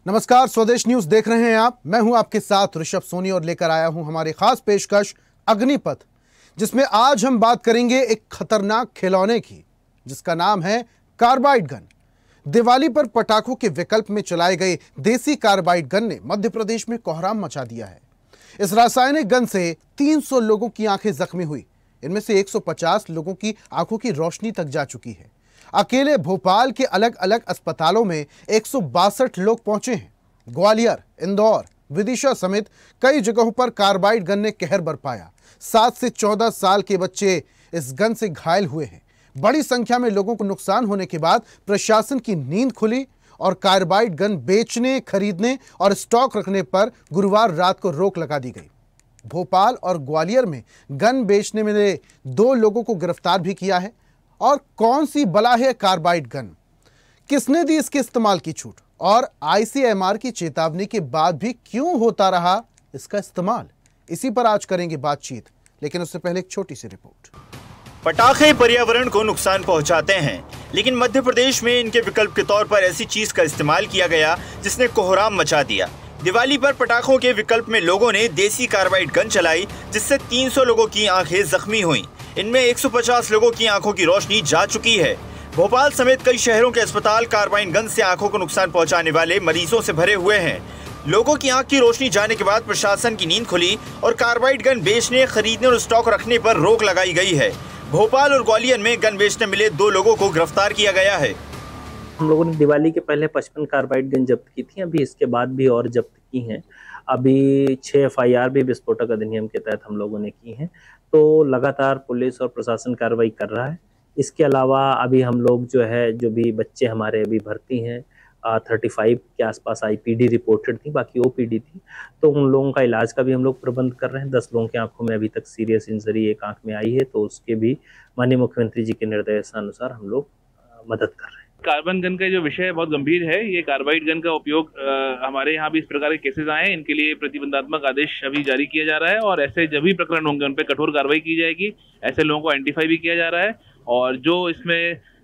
नमस्कार, स्वदेश न्यूज देख रहे हैं आप। मैं हूं आपके साथ ऋषभ सोनी और लेकर आया हूं हमारी खास पेशकश अग्निपथ, जिसमें आज हम बात करेंगे एक खतरनाक खिलौने की जिसका नाम है कार्बाइड गन। दिवाली पर पटाखों के विकल्प में चलाए गए देसी कार्बाइड गन ने मध्य प्रदेश में कोहराम मचा दिया है। इस रासायनिक गन से 300 लोगों की आंखें जख्मी हुई। इनमें से 150 लोगों की आंखों की रोशनी तक जा चुकी है। अकेले भोपाल के अलग अलग अस्पतालों में 162 लोग पहुंचे हैं। ग्वालियर, इंदौर, विदिशा समेत कई जगहों पर कार्बाइड गन ने कहर बरपाया। 7 से 14 साल के बच्चे इस गन से घायल हुए हैं। बड़ी संख्या में लोगों को नुकसान होने के बाद प्रशासन की नींद खुली और कार्बाइड गन बेचने, खरीदने और स्टॉक रखने पर गुरुवार रात को रोक लगा दी गई। भोपाल और ग्वालियर में गन बेचने में 2 लोगों को गिरफ्तार भी किया है। और कौन सी बला है कार्बाइड गन, किसने दी इसके इस्तेमाल की छूट, और आईसीएमआर की चेतावनी के बाद भी क्यों होता रहा इसका इस्तेमाल, इसी पर आज करेंगे बातचीत। लेकिन उससे पहले एक छोटी सी रिपोर्ट। पटाखे पर्यावरण को नुकसान पहुंचाते हैं, लेकिन मध्य प्रदेश में इनके विकल्प के तौर पर ऐसी चीज का इस्तेमाल किया गया जिसने कोहराम मचा दिया। दिवाली पर पटाखों के विकल्प में लोगों ने देसी कार्बाइड गन चलाई, जिससे 300 लोगों की आंखें जख्मी हुईं। इनमें 150 लोगों की आंखों की रोशनी जा चुकी है। भोपाल समेत कई शहरों के अस्पताल कार्बाइड गन से आंखों को नुकसान पहुंचाने वाले मरीजों से भरे हुए हैं। लोगों की आंख की रोशनी जाने के बाद प्रशासन की नींद खुली और कार्बाइड गन बेचने, खरीदने और स्टॉक रखने पर रोक लगाई गई है। भोपाल और ग्वालियर में गन बेचने मिले 2 लोगों को गिरफ्तार किया गया है। हम लोगों ने दिवाली के पहले 55 कार्बाइड गन जब्त की थी। अभी इसके बाद भी और जब्त की हैं। अभी 6 FIR भी विस्फोटक अधिनियम के तहत हम लोगों ने की हैं। तो लगातार पुलिस और प्रशासन कार्रवाई कर रहा है। इसके अलावा अभी हम लोग जो भी बच्चे हमारे अभी भर्ती हैं, 35 के आसपास IPD रिपोर्टेड थी, बाकी OPD थी। तो उन लोगों का इलाज का भी हम लोग प्रबंध कर रहे हैं। 10 लोगों की आंखों में अभी तक सीरियस इंजरी एक आंख में आई है, तो उसके भी माननीय मुख्यमंत्री जी के निर्देशानुसार हम लोग मदद कर रहे हैं। कार्बन गन का जो विषय है बहुत गंभीर है। ये कार्बाइड गन का उपयोग हमारे यहाँ भी इस प्रकार के केसेस आए हैं। इनके लिए प्रतिबंधात्मक आदेश अभी जारी किया जा रहा है और ऐसे जब भी प्रकरण होंगे उन पर कठोर कार्रवाई की जाएगी। ऐसे लोगों को आइडेंटिफाई भी किया जा रहा है और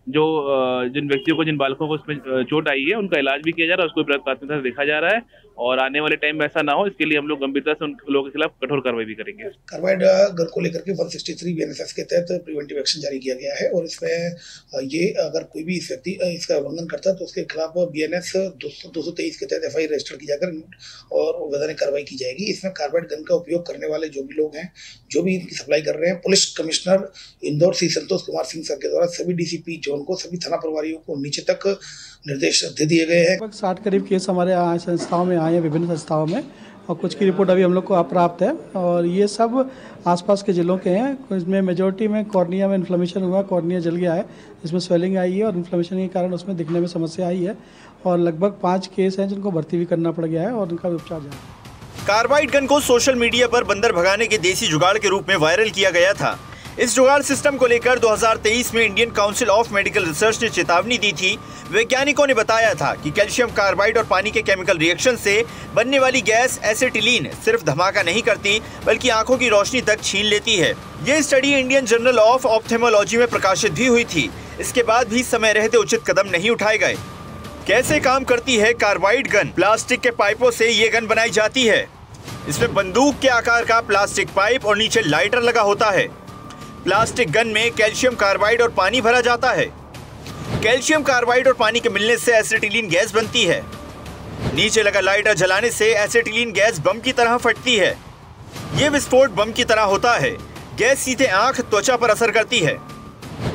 जिन व्यक्तियों को, जिन बालकों को इसमें चोट आई है, उनका इलाज भी किया जा रहा है, उसको प्राथमिकता से देखा जा रहा है और आने वाले टाइम में ऐसा ना हो, इसके लिए हम लोग गंभीरता से उन लोगों के खिलाफ कठोर कार्रवाई भी करेंगे। कार्बाइड गन को लेकर के 163 BNSS के तहत प्रिवेंटिव एक्शन जारी किया गया है और इसमें ये अगर कोई भी व्यक्ति इसका उल्लंघन करता है तो उसके खिलाफ BNS 223 के तहत FIR रजिस्टर की जाकर और वैधानिक कार्रवाई की जाएगी। इसमें कार्बाइड गन का उपयोग करने वाले जो भी लोग हैं, जो भी इनकी सप्लाई कर रहे हैं, police commissioner Indore Shri Santosh Kumar Singh sir के द्वारा सभी DCP जोन को, सभी थाना प्रभारियों को नीचे तक निर्देश दे दिए गए हैं। 60 करीब केस हमारे यहाँ संस्थाओं में आए हैं, विभिन्न संस्थाओं में, और कुछ की रिपोर्ट अभी हम लोग को अप्राप्त है और ये सब आसपास के जिलों के हैं। इसमें मेजॉरिटी में कॉर्निया में इन्फ्लेमेशन हुआ, कॉर्निया जल गया है, इसमें स्वेलिंग आई है और इन्फ्लेमेशन के कारण उसमें दिखने में समस्या आई है और लगभग 5 केस हैं जिनको भर्ती भी करना पड़ गया है और उनका उपचार जारी है। कार्बाइड गन को सोशल मीडिया पर बंदर भगाने के देसी जुगाड़ के रूप में वायरल किया गया था। इस जुगाड़ सिस्टम को लेकर 2023 में Indian council of medical research ने चेतावनी दी थी। वैज्ञानिकों ने बताया था कि कैल्शियम कार्बाइड और पानी के केमिकल रिएक्शन से बनने वाली गैस एसिटिलीन सिर्फ धमाका नहीं करती बल्कि आंखों की रोशनी तक छीन लेती है। ये स्टडी इंडियन जर्नल ऑफ ऑप्थेमोलॉजी में प्रकाशित भी हुई थी। इसके बाद भी समय रहते उचित कदम नहीं उठाए गए। कैसे काम करती है कार्बाइड गन? प्लास्टिक के पाइपों से ये गन बनाई जाती है। इसमें बंदूक के आकार का प्लास्टिक पाइप और नीचे लाइटर लगा होता है। प्लास्टिक गन में कैल्शियम कार्बाइड और पानी भरा जाता है। कैल्शियम कार्बाइड और पानी के मिलने से एसिटिलीन गैस बनती है। नीचे लगा लाइटर जलाने से एसिटिलीन गैस बम की तरह फटती है। यह विस्फोट बम की तरह होता है। गैस सीधे आंख, त्वचा पर असर करती है।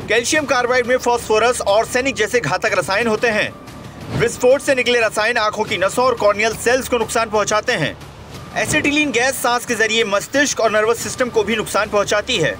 कैल्शियम कार्बाइड में फास्फोरस और आर्सेनिक जैसे घातक रसायन होते हैं। विस्फोट से निकले रसायन आंखों की नसों और कॉर्नियल सेल्स को नुकसान पहुंचाते हैं। एसिटिलीन गैस सांस के जरिए मस्तिष्क और नर्वस सिस्टम को भी नुकसान पहुंचाती है।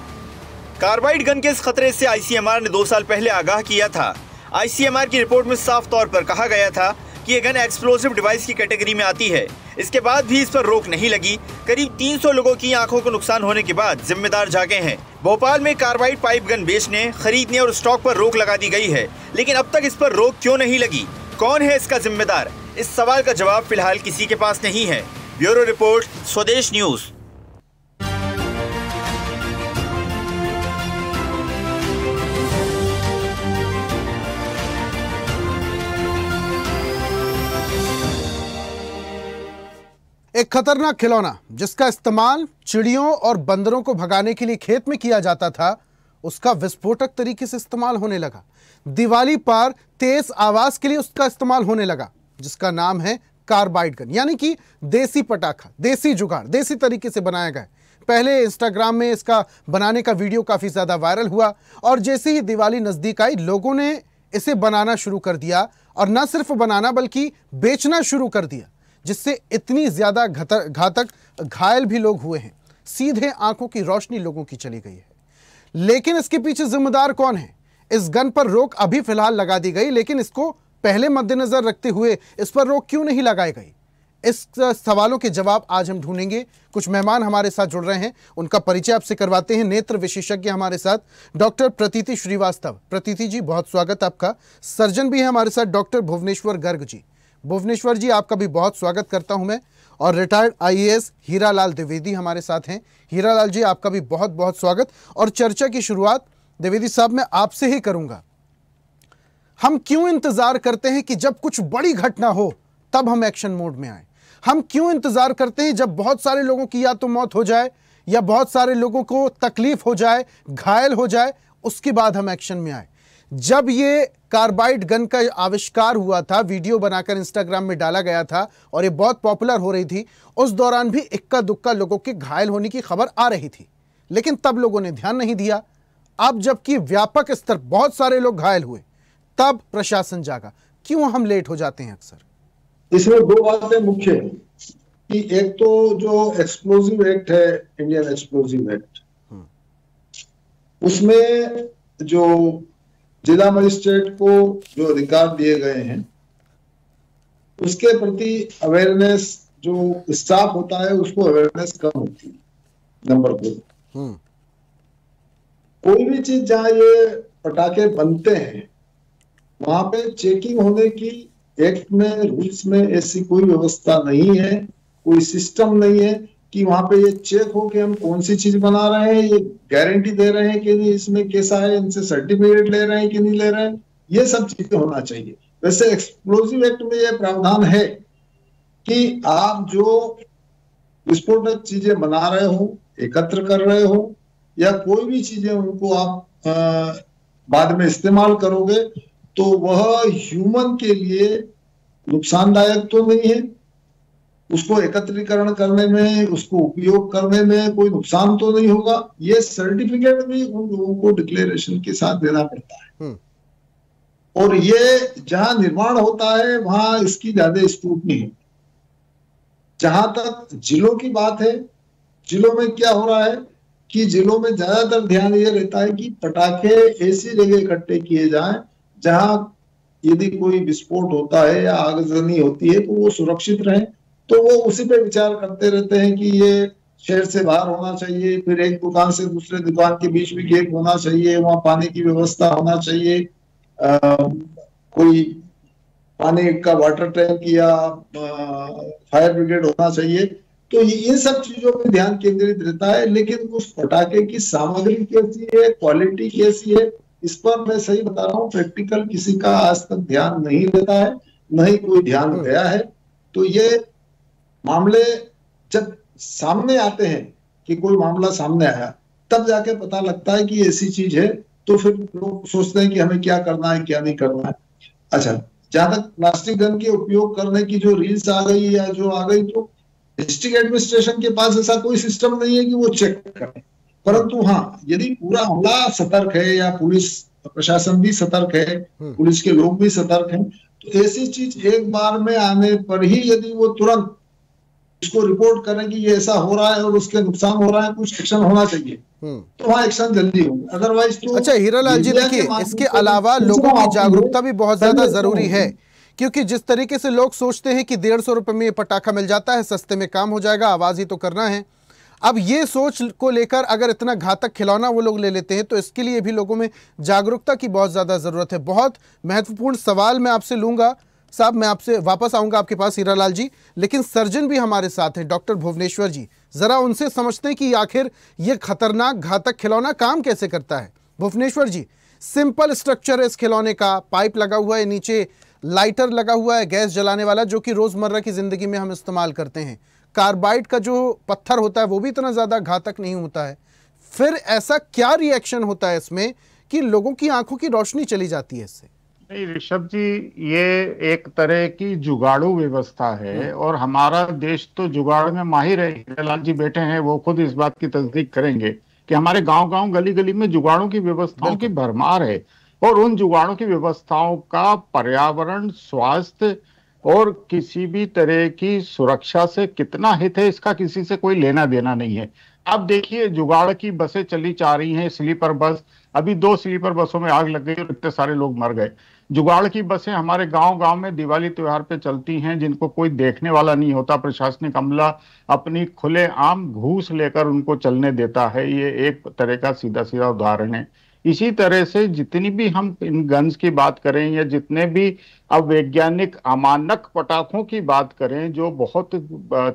कार्बाइड गन के इस खतरे से ICMR ने 2 साल पहले आगाह किया था। ICMR की रिपोर्ट में साफ तौर पर कहा गया था कि ये गन एक्सप्लोसिव डिवाइस की कैटेगरी में आती है। इसके बाद भी इस पर रोक नहीं लगी। करीब 300 लोगों की आंखों को नुकसान होने के बाद जिम्मेदार जागे हैं। भोपाल में कार्बाइड पाइप गन बेचने, खरीदने और स्टॉक पर रोक लगा दी गई है, लेकिन अब तक इस पर रोक क्यों नहीं लगी? कौन है इसका जिम्मेदार? इस सवाल का जवाब फिलहाल किसी के पास नहीं है। ब्यूरो रिपोर्ट, स्वदेश न्यूज। एक खतरनाक खिलौना जिसका इस्तेमाल चिड़ियों और बंदरों को भगाने के लिए खेत में किया जाता था, उसका विस्फोटक तरीके से इस्तेमाल होने लगा। दिवाली पर तेज आवाज के लिए उसका इस्तेमाल होने लगा, जिसका नाम है कार्बाइड गन, यानी कि देसी पटाखा, देसी जुगाड़, देसी तरीके से बनाया गया। पहले इंस्टाग्राम में इसका बनाने का वीडियो काफी ज्यादा वायरल हुआ और जैसे ही दिवाली नजदीक आई, लोगों ने इसे बनाना शुरू कर दिया और न सिर्फ बनाना बल्कि बेचना शुरू कर दिया, जिससे इतनी ज्यादा घातक घायल भी लोग हुए हैं। सीधे आंखों की रोशनी लोगों की चली गई है। लेकिन इसके पीछे जिम्मेदार कौन है? इस गन पर रोक अभी फिलहाल लगा दी गई, लेकिन इसको पहले मद्देनजर रखते हुए इस पर रोक क्यों नहीं लगाई गई? इस सवालों के जवाब आज हम ढूंढेंगे। कुछ मेहमान हमारे साथ जुड़ रहे हैं, उनका परिचय आपसे करवाते हैं। नेत्र विशेषज्ञ हमारे साथ डॉक्टर प्रतीति श्रीवास्तव। प्रतीति जी, बहुत स्वागत आपका। सर्जन भी है हमारे साथ डॉक्टर भुवनेश्वर गर्ग जी। भुवनेश्वर जी, आपका भी बहुत स्वागत करता हूं मैं। और रिटायर्ड IAS हीरालाल द्विवेदी हमारे साथ हैं। हीरालाल जी, आपका भी बहुत बहुत स्वागत। और चर्चा की शुरुआत द्विवेदी साहब मैं आपसे ही करूंगा। हम क्यों इंतजार करते हैं कि जब कुछ बड़ी घटना हो तब हम एक्शन मोड में आए? हम क्यों इंतजार करते हैं जब बहुत सारे लोगों की या तो मौत हो जाए या बहुत सारे लोगों को तकलीफ हो जाए, घायल हो जाए, उसके बाद हम एक्शन में आए? जब ये कार्बाइड गन का आविष्कार हुआ था, वीडियो बनाकर इंस्टाग्राम में डाला गया था और ये बहुत पॉपुलर हो रही थी, उस दौरान भी इक्का दुक्का लोगों के घायल होने की खबर आ रही थी, लेकिन तब लोगों ने ध्यान नहीं दिया। अब जबकि व्यापक स्तर बहुत सारे लोग घायल हुए, तब प्रशासन जागा। क्यों हम लेट हो जाते हैं अक्सर? इसमें दो बातें मुख्य है कि एक तो जो एक्सप्लोजिव एक्ट है, इंडियन एक्सप्लोजिव एक्ट, उसमें जो जिला मजिस्ट्रेट को जो अधिकार दिए गए हैं उसके प्रति अवेयरनेस जो स्टाफ होता है उसको अवेयरनेस कम होती है। नंबर 2, कोई भी चीज जहां ये पटाखे बनते हैं वहां पे चेकिंग होने की एक्ट में, रूल्स में ऐसी कोई व्यवस्था नहीं है, कोई सिस्टम नहीं है कि वहां पे ये चेक हो कि हम कौन सी चीज बना रहे हैं, ये गारंटी दे रहे हैं कि नहीं, इसमें कैसा है, इनसे सर्टिफिकेट ले रहे हैं कि नहीं ले रहे हैं, ये सब चीजें होना चाहिए। वैसे एक्सप्लोजिव एक्ट में ये प्रावधान है कि आप जो विस्फोटक चीजें बना रहे हो, एकत्र कर रहे हो या कोई भी चीजें उनको आप बाद में इस्तेमाल करोगे तो वह ह्यूमन के लिए नुकसानदायक तो नहीं है, उसको एकत्रीकरण करने में, उसको उपयोग करने में कोई नुकसान तो नहीं होगा। ये सर्टिफिकेट भी उन लोगों को डिक्लेरेशन के साथ देना पड़ता है। और ये जहां निर्माण होता है वहां इसकी ज्यादा स्क्रूटनी है। जहां तक जिलों की बात है, जिलों में क्या हो रहा है कि जिलों में ज्यादातर ध्यान ये रहता है कि पटाखे ऐसी जगह इकट्ठे किए जाएं जहां यदि कोई विस्फोट होता है या आगजनी होती है तो वो सुरक्षित रहे। तो वो उसी पे विचार करते रहते हैं कि ये शहर से बाहर होना चाहिए, फिर एक दुकान से दूसरे दुकान के बीच में गेट होना चाहिए, वहां पानी की व्यवस्था होना चाहिए, कोई पानी का वाटर टैंक या फायर ब्रिगेड होना चाहिए। तो इन सब चीजों पे ध्यान केंद्रित रहता है, लेकिन उस पटाखे की सामग्री कैसी है, क्वालिटी कैसी है, इस पर मैं सही बता रहा हूँ प्रैक्टिकल किसी का आज तक ध्यान नहीं देता है, नहीं कोई ध्यान गया है। तो ये मामले जब सामने आते हैं कि कोई मामला सामने आया तब जाके पता लगता है कि ऐसी चीज है, तो फिर लोग सोचते हैं कि हमें क्या करना है क्या नहीं करना है। अच्छा, जहां तक प्लास्टिक गन के उपयोग करने की जो रील्स आ गई या जो आ गई, तो डिस्ट्रिक्ट एडमिनिस्ट्रेशन के पास ऐसा कोई सिस्टम नहीं है कि वो चेक करें। परंतु हाँ, यदि पूरा हमला सतर्क है या पुलिस प्रशासन भी सतर्क है, पुलिस के लोग भी सतर्क हैं, तो ऐसी चीज एक बार में आने पर ही यदि वो तुरंत इसको रिपोर्ट करें कि ये ऐसा हो रहा है और उसके नुकसान हो रहा है, कुछ एक्शन होना चाहिए, तो वहाँ एक्शन जल्दी होगा। अदरवाइज तो अच्छा हीरालाल जी, देखिए इसके अलावा लोगों की जागरूकता भी बहुत ज्यादा जरूरी है, क्योंकि जिस तरीके से लोग सोचते हैं कि 150 रुपए में ये पटाखा मिल जाता है, सस्ते में काम हो जाएगा, आवाज ही तो करना है। अब ये सोच को लेकर अगर इतना घातक खिलौना वो लोग ले लेते हैं तो इसके लिए भी लोगों में जागरूकता की बहुत ज़्यादा ज़रूरत है। बहुत महत्वपूर्ण सवाल मैं आपसे लूँगा साहब, मैं आपसे वापस आऊँगा आपके पास हीरालाल जी, लेकिन सर्जन भी हमारे साथ हैं डॉक्टर भुवनेश्वर जी। ज़रा उनसे समझते हैं कि आखिर ये खतरनाक घातक खिलौना काम कैसे करता है। भुवनेश्वर जी, सिंपल स्ट्रक्चर है इस खिलौने का, पाइप लगा हुआ है, नीचे लाइटर लगा हुआ है गैस जलाने वाला, जो कि रोज़मर्रा की ज़िंदगी में हम इस्तेमाल करते हैं। कार्बाइड का जो पत्थर होता है वो भी इतना ज़्यादा घातक नहीं होता है। फिर ऐसा क्या रिएक्शन होता है इसमें कि लोगों की आंखों की रोशनी चली जाती है इससे? नहीं ऋषभ जी, ये एक तरह की जुगाड़ू व्यवस्था है और हमारा देश तो जुगाड़ में माहिर है। हीरालाल जी बैठे हैं, वो खुद इस बात की तस्दीक करेंगे कि हमारे गांव-गांव गली-गली में जुगाड़ों की व्यवस्थाओं की भरमार है और उन जुगाड़ों की व्यवस्थाओं का पर्यावरण, स्वास्थ्य और किसी भी तरह की सुरक्षा से कितना हित है, इसका किसी से कोई लेना देना नहीं है। अब देखिए, जुगाड़ की बसें चली जा रही हैं, स्लीपर बस, अभी 2 स्लीपर बसों में आग लग गई और इतने सारे लोग मर गए। जुगाड़ की बसें हमारे गांव-गांव में दिवाली त्योहार पे चलती हैं, जिनको कोई देखने वाला नहीं होता। प्रशासनिक अमला अपनी खुलेआम घूस लेकर उनको चलने देता है। ये एक तरह का सीधा सीधा उदाहरण है। इसी तरह से जितनी भी हम इन गन्स की बात करें या जितने भी अवैज्ञानिक अमानक पटाखों की बात करें, जो बहुत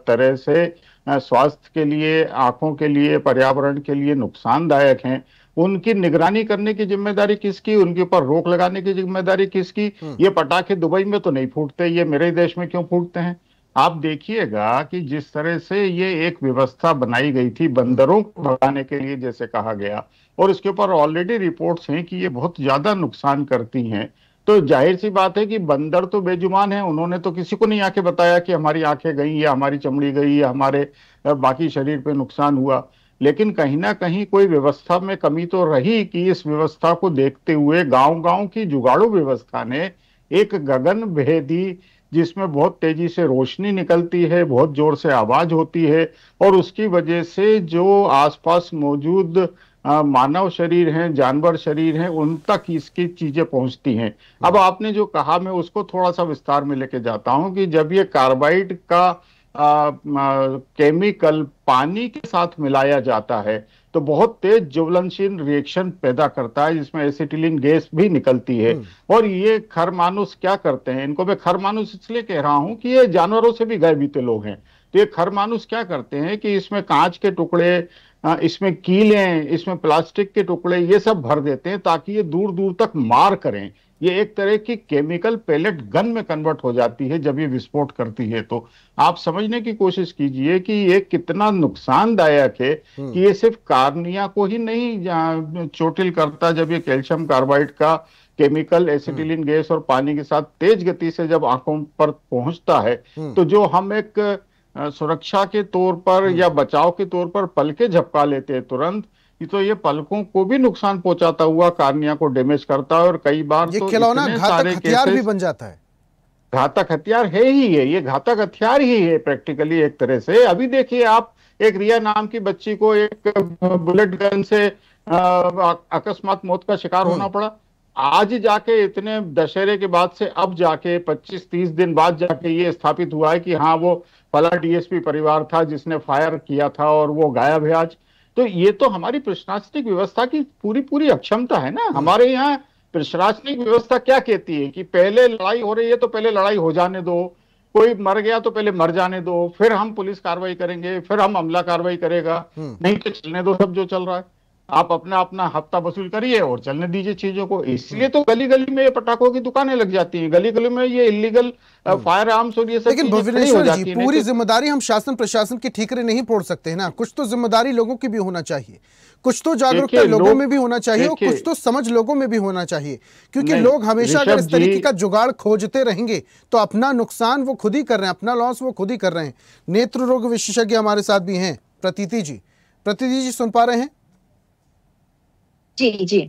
तरह से स्वास्थ्य के लिए, आंखों के लिए, पर्यावरण के लिए नुकसानदायक हैं, उनकी निगरानी करने की जिम्मेदारी किसकी? उनके ऊपर रोक लगाने की जिम्मेदारी किसकी? ये पटाखे दुबई में तो नहीं फूटते, ये मेरे देश में क्यों फूटते हैं? आप देखिएगा कि जिस तरह से ये एक व्यवस्था बनाई गई थी बंदरों को भगाने के लिए, जैसे कहा गया, और इसके ऊपर ऑलरेडी रिपोर्ट्स हैं कि ये बहुत ज्यादा नुकसान करती हैं, तो जाहिर सी बात है कि बंदर तो बेजुबान है। उन्होंने तो किसी को नहीं आके बताया कि हमारी आंखें गई या हमारी चमड़ी गई या हमारे बाकी शरीर पे नुकसान हुआ। लेकिन कहीं ना कहीं कोई व्यवस्था में कमी तो रही कि इस व्यवस्था को देखते हुए गांव-गांव की जुगाड़ू व्यवस्था ने एक गगन भेदी, जिसमें बहुत तेजी से रोशनी निकलती है, बहुत जोर से आवाज होती है और उसकी वजह से जो आसपास मौजूद मानव शरीर हैं, जानवर शरीर हैं, उन तक इसकी चीजें पहुंचती हैं। अब आपने जो कहा, मैं उसको थोड़ा सा विस्तार में लेके जाता हूं कि जब ये कार्बाइड का केमिकल पानी के साथ मिलाया जाता है तो बहुत तेज ज्वलनशील रिएक्शन पैदा करता है, जिसमें एसिटिलीन गैस भी निकलती है। और ये खरमानुस क्या करते हैं, इनको मैं खरमानुस इसलिए कह रहा हूं कि ये जानवरों से भी गए बीते लोग हैं। तो ये खरमानुस क्या करते हैं कि इसमें कांच के टुकड़े, इसमें कीलें, इसमें प्लास्टिक के टुकड़े, ये सब भर देते हैं ताकि ये दूर दूर तक मार करें। ये एक तरह की केमिकल पैलेट गन में कन्वर्ट हो जाती है जब ये विस्फोट करती है। तो आप समझने की कोशिश कीजिए कि ये कितना नुकसानदायक है कि ये सिर्फ कार्निया को ही नहीं चोटिल करता। जब ये कैल्शियम कार्बाइड का केमिकल एसिटिलीन गैस और पानी के साथ तेज गति से जब आंखों पर पहुंचता है, तो जो हम एक सुरक्षा के तौर पर या बचाव के तौर पर पलके झपका लेते हैं तुरंत, तो ये पलकों को भी नुकसान पहुंचाता हुआ कार्निया को डैमेज करता है। और कई बार ये तो खिलौना घातक हथियार भी बन जाता है। घातक हथियार है ही है, ये घातक हथियार ही है प्रैक्टिकली एक तरह से। अभी देखिए आप, एक रिया नाम की बच्ची को एक बुलेट गन से अकस्मात मौत का शिकार होना पड़ा। आज जाके इतने दशहरे के बाद से अब जाके 25-30 दिन बाद जाके ये स्थापित हुआ है कि हाँ, वो फला डीएसपी परिवार था जिसने फायर किया था और वो गायब है आज। तो ये तो हमारी प्रशासनिक व्यवस्था की पूरी अक्षमता है ना। हमारे यहाँ प्रशासनिक व्यवस्था क्या कहती है कि पहले लड़ाई हो रही है तो पहले लड़ाई हो जाने दो, कोई मर गया तो पहले मर जाने दो, फिर हम पुलिस कार्रवाई करेंगे, फिर हम अमला कार्रवाई करेगा, नहीं तो चलने दो सब जो चल रहा है। आप अपना हफ्ता वसूल करिए और चलने दीजिए चीजों को। इसलिए तो गली गली में ये पटाखों की दुकानें लग जाती हैं, गली गली में ये इलीगल फायर आर्म्स और ये सब। लेकिन भुवनेश्वर जी, पूरी जिम्मेदारी हम शासन प्रशासन की ठीकरे नहीं फोड़ सकते हैं ना। कुछ तो जिम्मेदारी लोगों की भी होना चाहिए, कुछ तो जागरूकता लोगों में भी होना चाहिए और कुछ तो समझ लोगों में भी होना चाहिए। क्योंकि लोग हमेशा अगर इस तरीके का जुगाड़ खोजते रहेंगे तो अपना नुकसान वो खुद ही कर रहे हैं, अपना लॉस वो खुद ही कर रहे हैं। नेत्र रोग विशेषज्ञ हमारे साथ भी हैं, प्रतीति जी। प्रतीति जी सुन पा रहे हैं? जी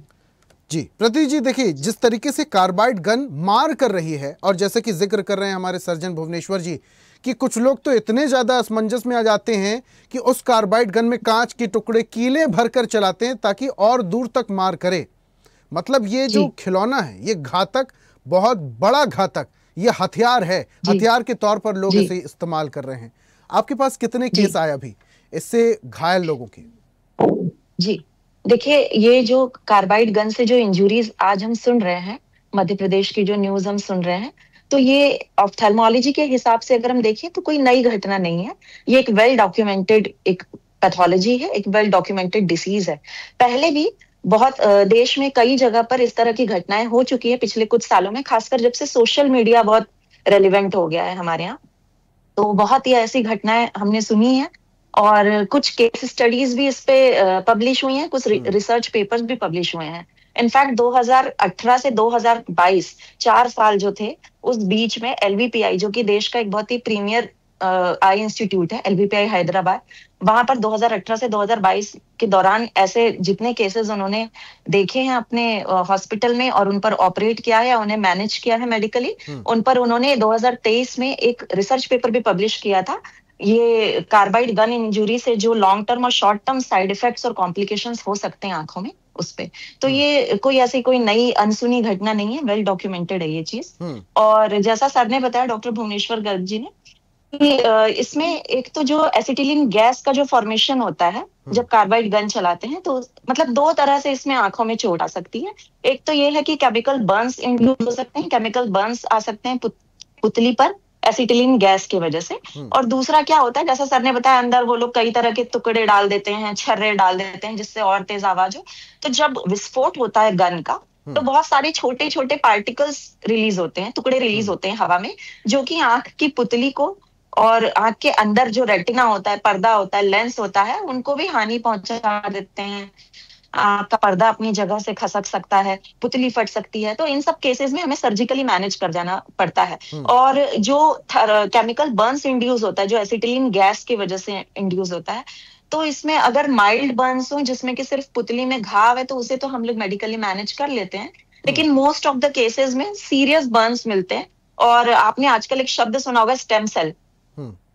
प्रतीति जी, देखिए जिस तरीके से कार्बाइड गन मार कर रही है, और जैसे कि जिक्र कर रहे हैं हमारे सर्जन भुवनेश्वर जी कि कुछ लोग तो इतने ज्यादा असमंजस में आ जाते हैं कि उस कार्बाइड गन में कांच के टुकड़े, कीले भरकर चलाते हैं ताकि और दूर तक मार करे। मतलब ये जो खिलौना है ये घातक, बहुत बड़ा घातक ये हथियार है, हथियार के तौर पर लोग इसे इस्तेमाल कर रहे हैं। आपके पास कितने केस आए अभी इससे घायल लोगों के? जी देखिए, ये जो कार्बाइड गन से जो इंजरीज आज हम सुन रहे हैं, मध्य प्रदेश की जो न्यूज हम सुन रहे हैं, तो ये ऑफ्थेल्मोलॉजी के हिसाब से अगर हम देखें तो कोई नई घटना नहीं है। ये एक वेल डॉक्यूमेंटेड एक पैथोलॉजी है, एक वेल डॉक्यूमेंटेड डिसीज है। पहले भी बहुत देश में कई जगह पर इस तरह की घटनाएं हो चुकी है पिछले कुछ सालों में, खासकर जब से सोशल मीडिया बहुत रेलिवेंट हो गया है हमारे यहाँ। तो बहुत ही ऐसी घटनाएं हमने सुनी है और कुछ केस स्टडीज भी इस पे पब्लिश हुई हैं, कुछ रिसर्च पेपर्स भी पब्लिश हुए हैं। इनफैक्ट 2018 से 2022 4 साल जो थे, उस बीच में एलवीपीआई, जो कि देश का एक बहुत ही प्रीमियर आई इंस्टीट्यूट है, एलवीपीआई हैदराबाद, वहां पर 2018 से 2022 के दौरान ऐसे जितने केसेस उन्होंने देखे हैं अपने हॉस्पिटल में और उन पर ऑपरेट किया है, उन्हें मैनेज किया है मेडिकली, उन पर उन्होंने 2023 में एक रिसर्च पेपर भी पब्लिश किया था। ये कार्बाइड गन इंजुरी से जो लॉन्ग टर्म और शॉर्ट टर्म साइड इफेक्ट्स और कॉम्प्लिकेशंस हो सकते हैं आंखों में, उस पे तो ये कोई ऐसी कोई नई अनसुनी घटना नहीं है, वेल डॉक्यूमेंटेड है ये चीज। और जैसा सर ने बताया, डॉक्टर भुवनेश्वर गर्ग जी ने, कि इसमें एक तो जो एसिटिलीन गैस का जो फॉर्मेशन होता है जब कार्बाइड गन चलाते हैं, तो मतलब 2 तरह से इसमें आंखों में चोट आ सकती है। एक तो ये है कि केमिकल बर्न्स इंड्यूस हो सकते हैं, केमिकल बर्न्स आ सकते हैं पुतली पर एसिटिलीन गैस की वजह से। और दूसरा क्या होता है, जैसा सर ने बताया, अंदर वो लोग कई तरह के टुकड़े डाल देते हैं, छर्रे डाल देते हैं, जिससे और तेज आवाज हो। तो जब विस्फोट होता है गन का, तो बहुत सारे छोटे छोटे पार्टिकल्स रिलीज होते हैं, टुकड़े रिलीज होते हैं हवा में, जो कि आंख की पुतली को और आंख के अंदर जो रेटिना होता है, पर्दा होता है, लेंस होता है, उनको भी हानि पहुंचा देते हैं। आंख का पर्दा अपनी जगह से खसक सकता है, पुतली फट सकती है। तो इन सब केसेस में हमें सर्जिकली मैनेज कर जाना पड़ता है। और जो केमिकल बर्न्स इंड्यूस होता है, जो एसिटिलीन गैस की वजह से इंड्यूस होता है, तो इसमें अगर माइल्ड बर्न्स हो जिसमें कि सिर्फ पुतली में घाव है, तो उसे तो हम लोग मेडिकली मैनेज कर लेते हैं। लेकिन मोस्ट ऑफ द केसेस में सीरियस बर्न्स मिलते हैं। और आपने आजकल एक शब्द सुना होगा, स्टेम सेल।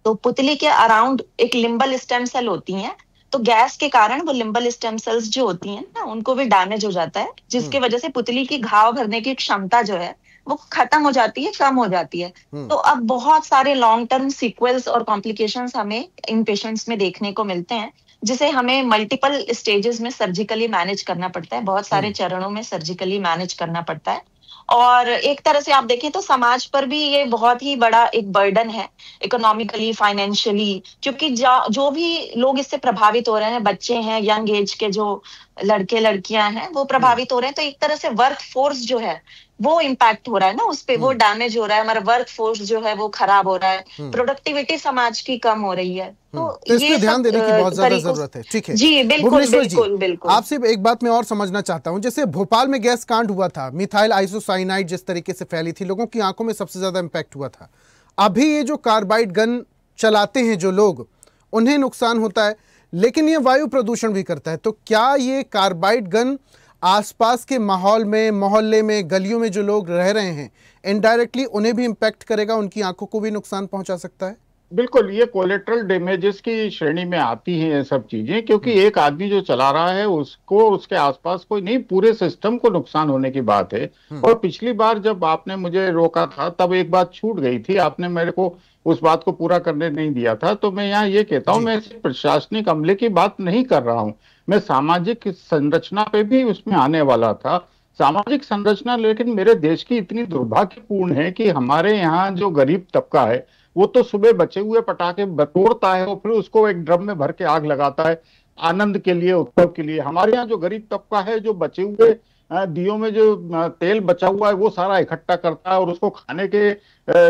तो पुतली के अराउंड एक लिम्बल स्टेम सेल होती हैं, तो गैस के कारण वो लिम्बल स्टेम सेल्स जो होती हैं ना, उनको भी डैमेज हो जाता है, जिसकी वजह से पुतली की घाव भरने की क्षमता जो है वो खत्म हो जाती है, कम हो जाती है। तो अब बहुत सारे लॉन्ग टर्म सीक्वल्स और कॉम्प्लिकेशंस हमें इन पेशेंट्स में देखने को मिलते हैं, जिसे हमें मल्टीपल स्टेजेस में सर्जिकली मैनेज करना पड़ता है, बहुत सारे चरणों में सर्जिकली मैनेज करना पड़ता है। और एक तरह से आप देखें तो समाज पर भी ये बहुत ही बड़ा एक बर्डन है, इकोनॉमिकली, फाइनेंशियली, क्योंकि जो भी लोग इससे प्रभावित हो रहे हैं, बच्चे हैं, यंग एज के जो लड़के लड़कियां हैं, वो प्रभावित हो रहे हैं। तो एक तरह से वर्क फोर्स जो है वो इम्पैक्ट हो रहा है ना, उस पे वो डैमेज हो रहा है, हमारा वर्क फोर्स जो है वो खराब हो रहा है, प्रोडक्टिविटी समाज की कम हो रही है। तो इस पे ध्यान देने की बहुत ज्यादा जरूरत है। ठीक है जी, बिल्कुल बिल्कुल बिल्कुल। आपसे एक बात मैं और समझना चाहता हूँ, जैसे भोपाल में गैस कांड हुआ था, मिथाइल आइसोसाइनाइड जिस तरीके से फैली थी, लोगों की आंखों में सबसे ज्यादा इम्पैक्ट हुआ था। अभी ये जो कार्बाइड गन चलाते हैं जो लोग, उन्हें नुकसान होता है, लेकिन ये वायु प्रदूषण भी करता है। तो क्या ये कार्बाइड गन आसपास के माहौल में, मोहल्ले में, गलियों में जो लोग रह रहे हैं, इनडायरेक्टली उन्हें भी इम्पैक्ट करेगा, उनकी आंखों को भी नुकसान पहुंचा सकता है? बिल्कुल, ये कोलेट्रल डैमेजेस की श्रेणी में आती हैं ये सब चीजें, क्योंकि एक आदमी जो चला रहा है उसको, उसके आसपास कोई नहीं, पूरे सिस्टम को नुकसान होने की बात है। और पिछली बार जब आपने मुझे रोका था तब एक बात छूट गई थी, आपने मेरे को उस बात को पूरा करने नहीं दिया था। तो मैं यहाँ ये कहता हूँ, मैं सिर्फ प्रशासनिक अमले की बात नहीं कर रहा हूँ, मैं सामाजिक संरचना पे भी उसमें आने वाला था। सामाजिक संरचना लेकिन मेरे देश की इतनी दुर्भाग्यपूर्ण है कि हमारे यहाँ जो गरीब तबका है वो तो सुबह बचे हुए पटाखे तोड़ता है और फिर उसको एक ड्रम में भर के आग लगाता है आनंद के लिए, उत्सव के लिए। हमारे यहाँ जो गरीब तबका है, जो बचे हुए दियों में जो तेल बचा हुआ है वो सारा इकट्ठा करता है और उसको खाने के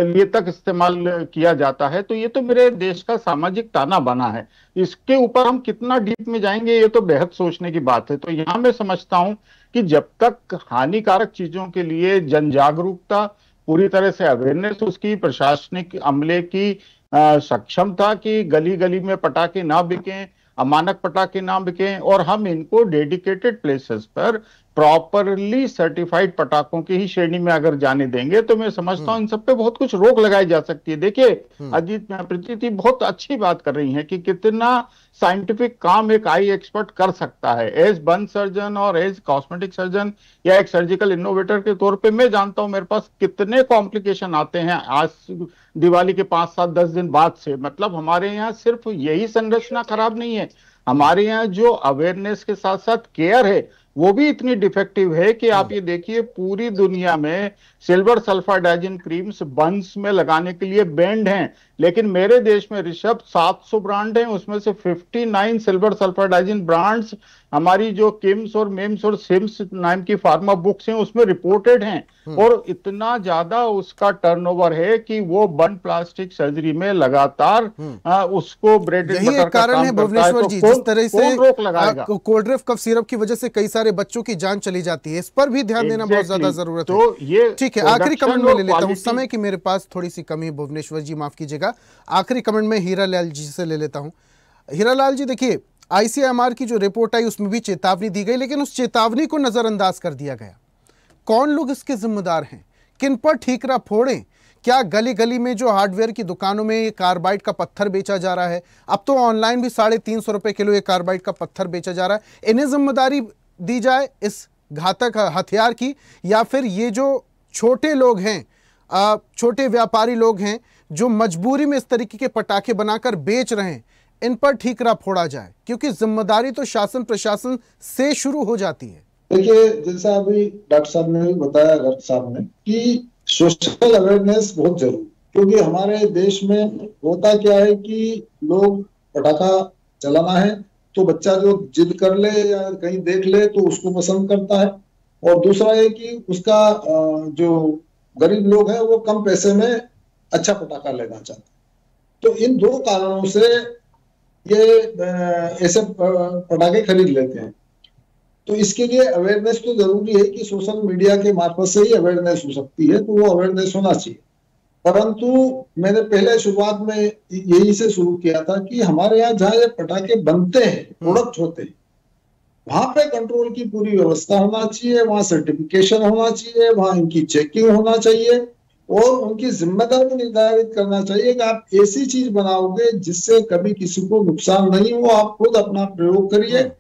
लिए तक इस्तेमाल किया जाता है। तो ये तो मेरे देश का सामाजिक ताना बाना है। इसके ऊपर हम कितना डीप में जाएंगे ये तो बेहद सोचने की बात है। तो यहाँ मैं समझता हूँ कि जब तक हानिकारक चीजों के लिए जन जागरूकता, पूरी तरह से अवेयरनेस उसकी, प्रशासनिक अमले की सक्षमता कि गली गली में पटाखे ना बिकें, अमानक पटाखे ना बिकें, और हम इनको डेडिकेटेड प्लेसेस पर प्रॉपरली सर्टिफाइड पटाखों की ही श्रेणी में अगर जाने देंगे तो मैं समझता हूं इन सब पे बहुत कुछ रोक लगाई जा सकती है। देखिए अजीत प्रीति बहुत अच्छी बात कर रही हैं कि कितना साइंटिफिक काम एक आई एक्सपर्ट कर सकता है। एज बर्न सर्जन और एज कॉस्मेटिक सर्जन या एक सर्जिकल इनोवेटर के तौर पे मैं जानता हूं मेरे पास कितने कॉम्प्लिकेशन आते हैं आज दिवाली के 5, 7, 10 दिन बाद से। मतलब हमारे यहाँ सिर्फ यही संरचना खराब नहीं है, हमारे यहाँ जो अवेयरनेस के साथ साथ केयर है वो भी इतनी डिफेक्टिव है कि आप ये देखिए पूरी दुनिया में सिल्वर सल्फाडाइजिन क्रीम्स बंस में लगाने के लिए बैंड हैं, लेकिन मेरे देश में ऋषभ 700 ब्रांड हैं, उसमें से 59 सिल्वर सल्फाडाइजिन ब्रांड्स हमारी जो किम्स और मेम्स और सिम्स नाम की फार्मा बुक्स हैं उसमें रिपोर्टेड हैं, और इतना ज्यादा उसका टर्नओवर है कि वो बन प्लास्टिक सर्जरी में लगातार उसको ब्रेड एंड बटर का कारण है भुवनेश्वर जी, जिस तरह से रोक लगाएगा। कोल्ड ड्रिंक कफ सिरप की वजह से कई सारे बच्चों की जान चली जाती है, इस पर भी ध्यान देना बहुत ज्यादा जरूरत है। तो ये ठीक है, आखिरी कमेंट में ले लेता हूं, समय की मेरे पास थोड़ी सी कमी है भुवनेश्वर जी, माफ कीजिएगा। आखिरी कमेंट में हीरालाल जी से ले लेता हूं। हीरालाल जी देखिए, ICMR की जो रिपोर्ट आई उसमें भी चेतावनी दी गई, लेकिन उस चेतावनी को नजरअंदाज कर दिया गया। कौन लोग इसके जिम्मेदार हैं, किन पर ठीकरा फोड़ें? क्या गली गली में जो हार्डवेयर की दुकानों में ये कार्बाइड का पत्थर बेचा जा रहा है, अब तो ऑनलाइन भी 350 रुपए किलो ये कार्बाइड का पत्थर बेचा जा रहा है, इन्हें जिम्मेदारी दी जाए इस घातक हथियार की, या फिर ये जो छोटे लोग हैं, छोटे व्यापारी लोग हैं जो मजबूरी में इस तरीके के पटाखे बनाकर बेच रहे हैं, इन पर ठीकरा फोड़ा जाए? क्योंकि जिम्मेदारी तो शासन प्रशासन से शुरू हो जाती है। देखिए, जैसा अभी डॉक्टर साहब ने भी बताया, डॉक्टर साहब ने, कि सोशल अवेयरनेस बहुत जरूरी, क्योंकि हमारे देश में होता क्या है कि लोग पटाखा चलाना है तो बच्चा जो जिद कर ले या कहीं देख ले तो उसको पसंद करता है, और दूसरा है कि उसका जो गरीब लोग हैं वो कम पैसे में अच्छा पटाखा लेना चाहते हैं। तो इन दो कारणों से ये ऐसे पटाखे खरीद लेते हैं। तो इसके लिए अवेयरनेस तो जरूरी है कि सोशल मीडिया के मार्फत से ही अवेयरनेस हो सकती है, तो वो अवेयरनेस होना चाहिए। परंतु मैंने पहले शुरुआत में यही से शुरू किया था कि हमारे यहाँ जहाँ ये पटाखे बनते हैं, प्रोडक्ट होते हैं, वहां पे कंट्रोल की पूरी व्यवस्था होना चाहिए, वहां सर्टिफिकेशन होना चाहिए, वहां इनकी चेकिंग होना चाहिए, और उनकी जिम्मेदारी निर्धारित करना चाहिए कि आप ऐसी चीज बनाओगे जिससे कभी किसी को नुकसान नहीं हो, आप खुद अपना प्रयोग करिए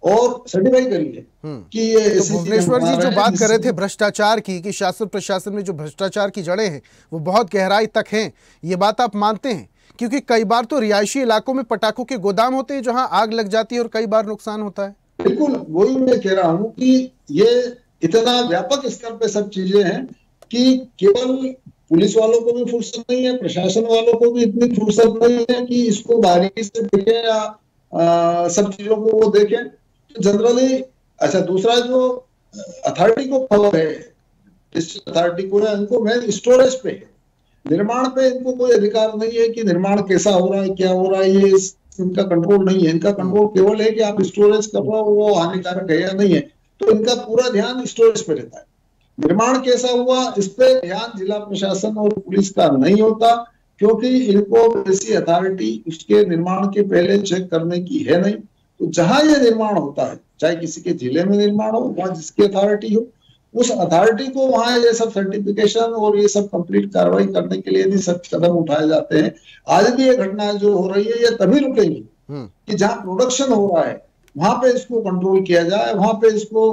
और सर्टिफाई करिए कि ये ऐसी भुवनेश्वर जी जो बात कर रहे थे भ्रष्टाचार की, कि शासन प्रशासन में जो भ्रष्टाचार की जड़ें हैं वो बहुत गहराई तक हैं, ये बात आप मानते हैं? क्योंकि कई बार तो रिहायशी इलाकों में पटाखों के गोदाम होते हैं जहां आग लग जाती है और कई बार नुकसान होता है। बिल्कुल, वही मैं कह रहा हूँ कि ये इतना व्यापक स्तर पे सब चीजें हैं कि केवल पुलिस वालों को भी फुर्सत नहीं है, प्रशासन वालों को भी इतनी फुर्सत नहीं है कि इसको बारीकी से देखें या सब चीजों को वो देखें। तो जनरली अच्छा, दूसरा जो अथॉरिटी को खबर है, डिस्ट्रिक्ट अथॉरिटी को है, इनको मेन स्टोरेज पे है, निर्माण पे इनको कोई अधिकार नहीं है कि निर्माण कैसा हो रहा है, क्या हो रहा है, ये इनका कंट्रोल नहीं है। इनका कंट्रोल केवल है कि आप स्टोरेज कर रहे हो, वो हानिकारक है या नहीं है, तो इनका पूरा ध्यान स्टोरेज पे रहता है। निर्माण कैसा हुआ इस पे ध्यान जिला प्रशासन और पुलिस का नहीं होता, क्योंकि इनको ऐसी अथॉरिटी उसके निर्माण के पहले चेक करने की है नहीं। तो जहां ये निर्माण होता है, चाहे किसी के जिले में निर्माण हो, वहां जिसकी अथॉरिटी हो, उस अथॉरिटी को वहां ये सब सर्टिफिकेशन और ये सब कंप्लीट कार्रवाई करने के लिए भी सब कदम उठाए जाते हैं। आज भी ये घटना जो हो रही है ये तभी रुकेगी कि जहां प्रोडक्शन हो रहा है वहां पे इसको कंट्रोल किया जाए, वहां पे इसको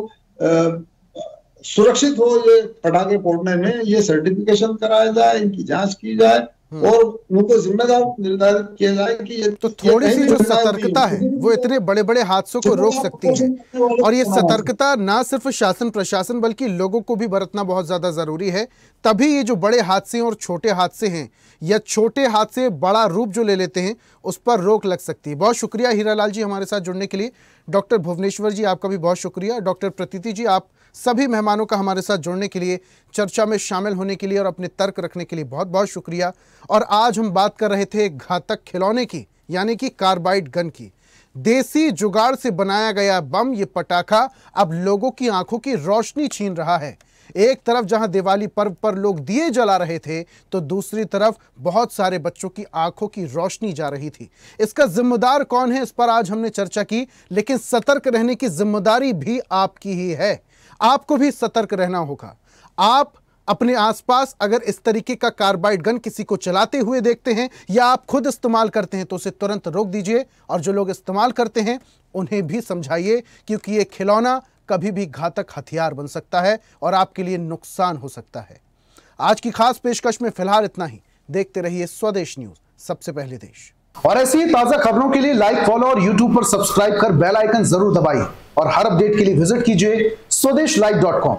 सुरक्षित हो ये पटाखे फोड़ने में, ये सर्टिफिकेशन कराया जाए, इनकी जांच की जाए और उनको जिम्मेदार निर्धारित किया जाए कि ये तो थोड़ी सी जो सतर्कता है वो इतने बड़े बड़े हादसों को रोक सकती है। और ये सतर्कता ना सिर्फ शासन प्रशासन बल्कि लोगों को भी बरतना बहुत ज्यादा जरूरी है, तभी ये जो बड़े हादसे और छोटे हादसे हैं या छोटे हादसे बड़ा रूप जो ले लेते हैं उस पर रोक लग सकती है। बहुत शुक्रिया हीरालाल जी हमारे साथ जुड़ने के लिए। डॉक्टर भुवनेश्वर जी आपका भी बहुत शुक्रिया। डॉक्टर प्रतीति जी, आप सभी मेहमानों का हमारे साथ जुड़ने के लिए, चर्चा में शामिल होने के लिए और अपने तर्क रखने के लिए बहुत बहुत शुक्रिया। और आज हम बात कर रहे थे घातक खिलौने की, यानी कि कार्बाइड गन की। देसी जुगाड़ से बनाया गया बम, ये पटाखा अब लोगों की आंखों की रोशनी छीन रहा है। एक तरफ जहां दिवाली पर्व पर लोग दिए जला रहे थे तो दूसरी तरफ बहुत सारे बच्चों की आंखों की रोशनी जा रही थी। इसका जिम्मेदार कौन है, इस पर आज हमने चर्चा की, लेकिन सतर्क रहने की जिम्मेदारी भी आपकी ही है। आपको भी सतर्क रहना होगा। आप अपने आसपास अगर इस तरीके का कार्बाइड गन किसी को चलाते हुए देखते हैं या आप खुद इस्तेमाल करते हैं तो उसे तुरंत रोक दीजिए, और जो लोग इस्तेमाल करते हैं उन्हें भी समझाइए, क्योंकि ये खिलौना कभी भी घातक हथियार बन सकता है और आपके लिए नुकसान हो सकता है। आज की खास पेशकश में फिलहाल इतना ही। देखते रहिए स्वदेश न्यूज, सबसे पहले देश। और ऐसी ही ताजा खबरों के लिए लाइक, फॉलो और यूट्यूब पर सब्सक्राइब कर बेल आइकन जरूर दबाइए। और हर अपडेट के लिए विजिट कीजिए स्वदेशलाइव.com।